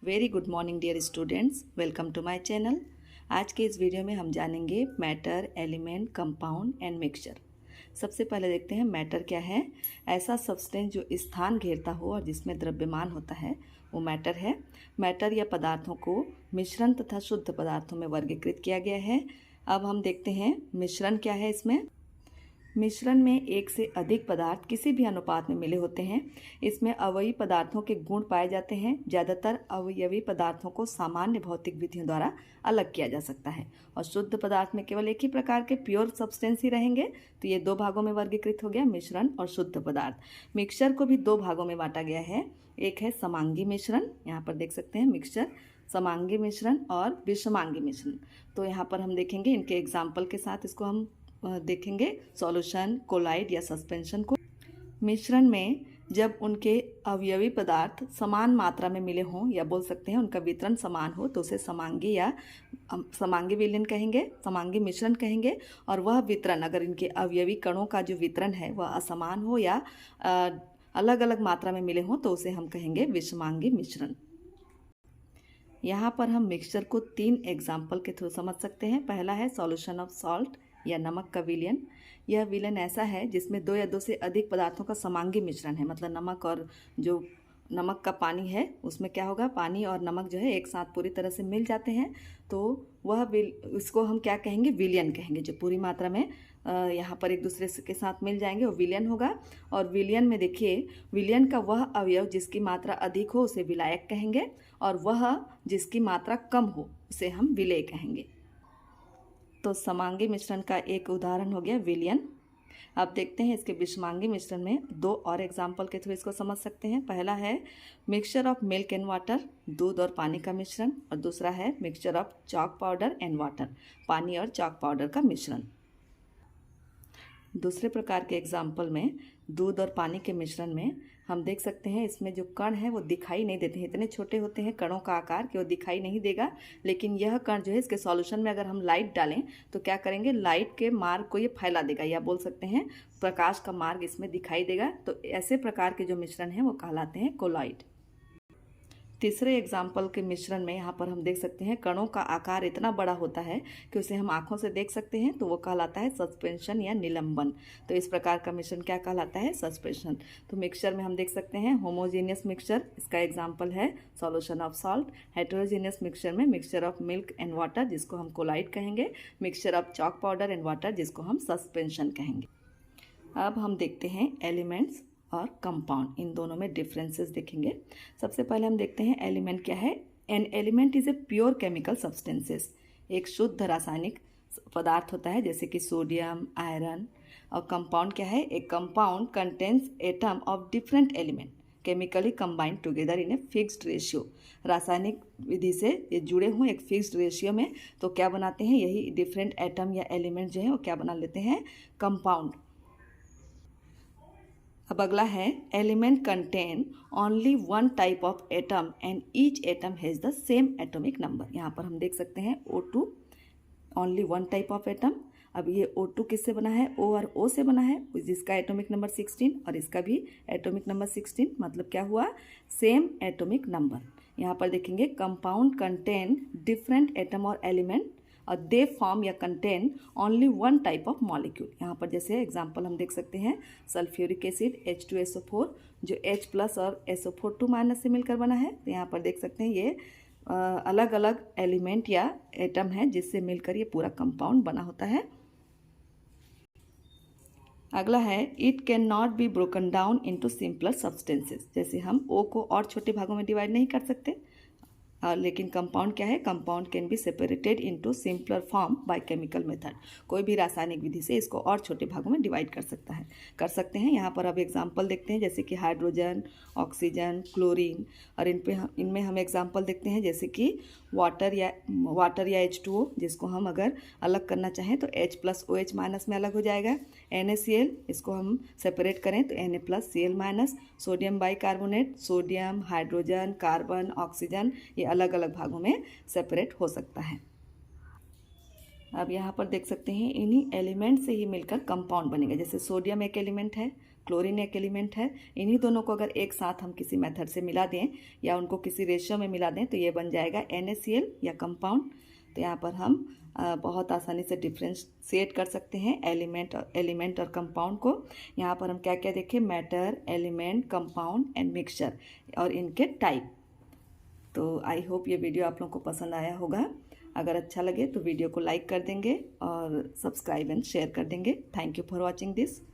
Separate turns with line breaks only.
Very good morning dear students, welcome to my channel. आज के इस वीडियो में हम जानेंगे matter, element, compound and mixture. सबसे पहले देखते हैं मैटर क्या है। ऐसा सब्सटेंस जो स्थान घेरता हो और जिसमें द्रव्यमान होता है वो मैटर है। मैटर या पदार्थों को मिश्रण तथा शुद्ध पदार्थों में वर्गीकृत किया गया है। अब हम देखते हैं मिश्रण क्या है। इसमें मिश्रण में एक से अधिक पदार्थ किसी भी अनुपात में मिले होते हैं। इसमें अवयवी पदार्थों के गुण पाए जाते हैं। ज़्यादातर अवयवी पदार्थों को सामान्य भौतिक विधियों द्वारा अलग किया जा सकता है और शुद्ध पदार्थ में केवल एक ही प्रकार के प्योर सब्सटेंस ही रहेंगे। तो ये दो भागों में वर्गीकृत हो गया, मिश्रण और शुद्ध पदार्थ। मिक्सचर को भी दो भागों में बांटा गया है। एक है समांगी मिश्रण, यहाँ पर देख सकते हैं मिक्सचर, समांगी मिश्रण और विषमांगी मिश्रण। तो यहाँ पर हम देखेंगे इनके एग्जाम्पल के साथ इसको हम देखेंगे सॉल्यूशन, कोलाइड या सस्पेंशन को। मिश्रण में जब उनके अवयवी पदार्थ समान मात्रा में मिले हों या बोल सकते हैं उनका वितरण समान हो तो उसे समांगी या समांगी विलयन कहेंगे, समांगी मिश्रण कहेंगे। और वह वितरण अगर इनके अवयवी कणों का जो वितरण है वह असमान हो या अलग अलग मात्रा में मिले हों तो उसे हम कहेंगे विषमांगी मिश्रण। यहाँ पर हम मिक्सचर को तीन एग्जाम्पल के थ्रू समझ सकते हैं। पहला है सॉल्यूशन ऑफ सॉल्ट या नमक का विलयन। यह विलयन ऐसा है जिसमें दो या दो से अधिक पदार्थों का समांगी मिश्रण है, मतलब नमक और जो नमक का पानी है उसमें क्या होगा, पानी और नमक जो है एक साथ पूरी तरह से मिल जाते हैं तो वह इसको हम क्या कहेंगे, विलयन कहेंगे। जो पूरी मात्रा में यहाँ पर एक दूसरे के साथ मिल जाएंगे वो विलयन होगा। और विलयन में देखिए, विलयन का वह अवयव जिसकी मात्रा अधिक हो उसे विलायक कहेंगे और वह जिसकी मात्रा कम हो उसे हम विलेय कहेंगे। तो समांगी मिश्रण का एक उदाहरण हो गया विलयन। अब देखते हैं इसके विषमांगी मिश्रण में दो और एग्जाम्पल के थ्रू इसको समझ सकते हैं। पहला है mixture of milk and water, दूध और पानी का मिश्रण। और दूसरा है mixture of chalk powder and water, पानी और चॉक पाउडर का मिश्रण। दूसरे प्रकार के एग्जाम्पल में दूध और पानी के मिश्रण में हम देख सकते हैं इसमें जो कण है वो दिखाई नहीं देते हैं, इतने छोटे होते हैं कणों का आकार कि वो दिखाई नहीं देगा। लेकिन यह कण जो है इसके सॉल्यूशन में अगर हम लाइट डालें तो क्या करेंगे, लाइट के मार्ग को ये फैला देगा या बोल सकते हैं प्रकाश का मार्ग इसमें दिखाई देगा। तो ऐसे प्रकार के जो मिश्रण हैं वो कहलाते हैं कोलाइड। तीसरे एग्जाम्पल के मिश्रण में यहाँ पर हम देख सकते हैं कणों का आकार इतना बड़ा होता है कि उसे हम आंखों से देख सकते हैं, तो वो कहलाता है सस्पेंशन या निलंबन। तो इस प्रकार का मिश्रण क्या कहलाता है, सस्पेंशन। तो मिक्सचर में हम देख सकते हैं होमोजेनियस मिक्सचर, इसका एग्जाम्पल है solution of salt. Heterogeneous mixture में mixture of milk and water जिसको हम कोलाइड कहेंगे, mixture of chalk powder and water जिसको हम सस्पेंशन कहेंगे। अब हम देखते हैं एलिमेंट्स और कंपाउंड, इन दोनों में डिफरेंसेस देखेंगे। सबसे पहले हम देखते हैं एलिमेंट क्या है। An element is a pure chemical substances, एक शुद्ध रासायनिक पदार्थ होता है जैसे कि सोडियम, आयरन। और कंपाउंड क्या है, एक compound contains atom of different element chemically combined together in a fixed ratio. रासायनिक विधि से ये जुड़े हुए एक फिक्स्ड रेशियो में तो क्या बनाते हैं, यही डिफरेंट एटम या एलिमेंट जो है वो क्या बना लेते हैं, कंपाउंड। अब अगला है element contain only one type of atom and each atom has the same atomic number. यहाँ पर हम देख सकते हैं O2, only one type of atom. अब ये O2 किससे बना है, O और O से बना है, जिसका एटॉमिक नंबर 16 और इसका भी एटॉमिक नंबर 16, मतलब क्या हुआ, सेम एटॉमिक नंबर। यहाँ पर देखेंगे कंपाउंड कंटेन डिफरेंट एटम और एलिमेंट और दे फॉर्म या contain only one type of molecule. यहाँ पर जैसे एग्जांपल हम देख सकते हैं सल्फ्यूरिक एसिड H2SO4 जो H+ और SO4 से मिलकर बना है। तो यहाँ पर देख सकते हैं ये अलग अलग एलिमेंट या एटम है जिससे मिलकर ये पूरा कंपाउंड बना होता है। अगला है it can not be broken down into simpler substances. जैसे हम O को और छोटे भागों में डिवाइड नहीं कर सकते, लेकिन कंपाउंड क्या है, compound can be separated into simpler form by chemical method. कोई भी रासायनिक विधि से इसको और छोटे भागों में डिवाइड कर सकते हैं। यहाँ पर अब एग्जांपल देखते हैं जैसे कि हाइड्रोजन, ऑक्सीजन, क्लोरीन। और इनमें हम एग्जांपल देखते हैं जैसे कि वाटर या H2O, जिसको हम अगर अलग करना चाहें तो H+ OH- में अलग हो जाएगा। NaCl, इसको हम सेपरेट करें तो Na+Cl-। Sodium bicarbonate, sodium, hydrogen, carbon, oxygen, ये अलग अलग भागों में सेपरेट हो सकता है। अब यहाँ पर देख सकते हैं इन्हीं एलिमेंट से ही मिलकर कंपाउंड बनेगा। जैसे सोडियम एक एलिमेंट है क्लोरीन एक एलिमेंट है। इन्हीं दोनों को अगर एक साथ हम किसी मेथड से मिला दें या उनको किसी रेशियो में मिला दें तो ये बन जाएगा NaCl या कंपाउंड। तो यहाँ पर हम बहुत आसानी से डिफ्रेंशिएट कर सकते हैं एलिमेंट और कंपाउंड को। यहाँ पर हम क्या क्या देखें, matter, element, compound and mixture और इनके टाइप। तो आई होप ये वीडियो आप लोगों को पसंद आया होगा। अगर अच्छा लगे तो वीडियो को लाइक कर देंगे और सब्सक्राइब एंड शेयर कर देंगे। Thank you for watching this.